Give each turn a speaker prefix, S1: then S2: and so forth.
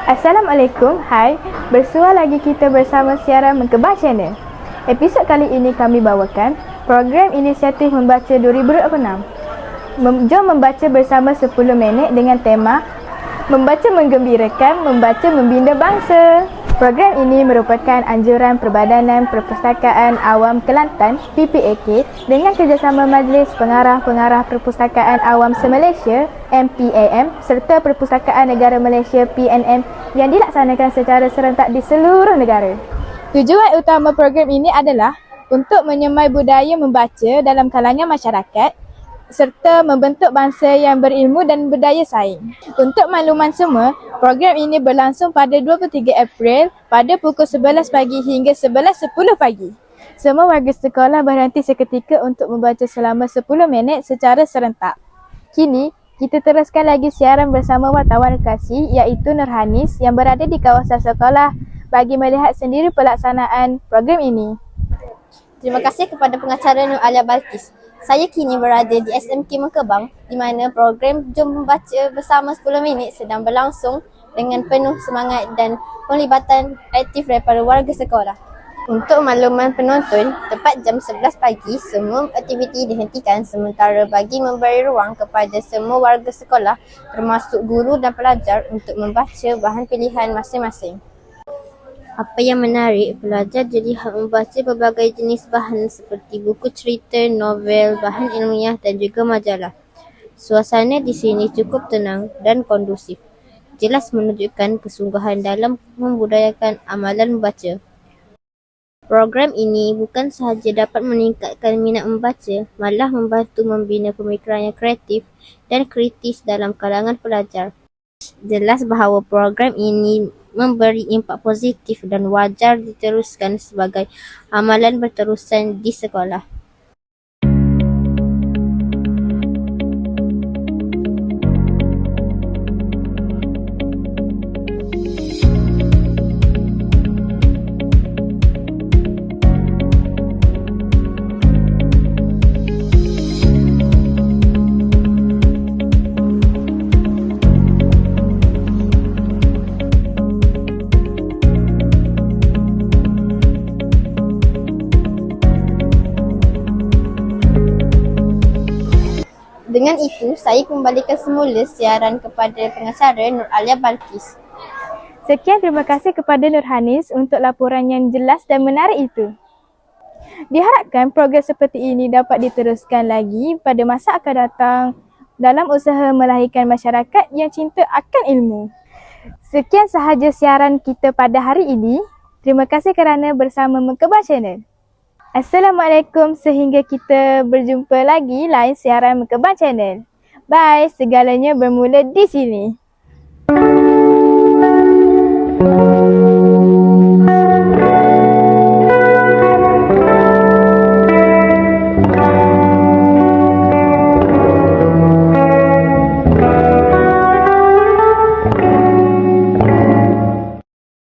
S1: Assalamualaikum, hai. Bersua lagi kita bersama siaran Mengkebang Channel. Episod kali ini kami bawakan program inisiatif Membaca 2026. Jom membaca bersama 10 minit dengan tema Membaca Menggembirakan, Membaca Membina Bangsa. Program ini merupakan anjuran Perbadanan Perpustakaan Awam Kelantan (PPAK) dengan kerjasama Majlis Pengarah-Pengarah Perpustakaan Awam se-Malaysia (MPAM) serta Perpustakaan Negara Malaysia (PNM) yang dilaksanakan secara serentak di seluruh negara. Tujuan utama program ini adalah untuk menyemai budaya membaca dalam kalangan masyarakat serta membentuk bangsa yang berilmu dan berdaya saing. Untuk makluman semua, program ini berlangsung pada 23 April pada pukul 11 pagi hingga 11.10 pagi. Semua warga sekolah berhenti seketika untuk membaca selama 10 minit secara serentak. Kini, kita teruskan lagi siaran bersama wartawan lokasi iaitu Nurhanis yang berada di kawasan sekolah bagi melihat sendiri pelaksanaan program ini.
S2: Terima kasih kepada pengacara Nur Alia Balkis. Saya kini berada di SMK Mengkebang di mana program Jom Membaca Bersama 10 Minit sedang berlangsung dengan penuh semangat dan penglibatan aktif daripada warga sekolah. Untuk makluman penonton, tepat jam 11 pagi semua aktiviti dihentikan sementara bagi memberi ruang kepada semua warga sekolah termasuk guru dan pelajar untuk membaca bahan pilihan masing-masing. Apa yang menarik, pelajar dilihat membaca pelbagai jenis bahan seperti buku cerita, novel, bahan ilmiah dan juga majalah. Suasana di sini cukup tenang dan kondusif. Jelas menunjukkan kesungguhan dalam membudayakan amalan membaca. Program ini bukan sahaja dapat meningkatkan minat membaca, malah membantu membina pemikiran yang kreatif dan kritis dalam kalangan pelajar. Jelas bahawa program ini memberi impak positif dan wajar diteruskan sebagai amalan berterusan di sekolah. Dengan itu, saya kembalikan semula siaran kepada pengacara Nur Alia Balkis.
S1: Sekian, terima kasih kepada Nurhanis untuk laporan yang jelas dan menarik itu. Diharapkan program seperti ini dapat diteruskan lagi pada masa akan datang dalam usaha melahirkan masyarakat yang cinta akan ilmu. Sekian sahaja siaran kita pada hari ini. Terima kasih kerana bersama Mengkebang Channel. Assalamualaikum, sehingga kita berjumpa lagi lain siaran Mengkebang Channel. Bye, segalanya bermula di sini.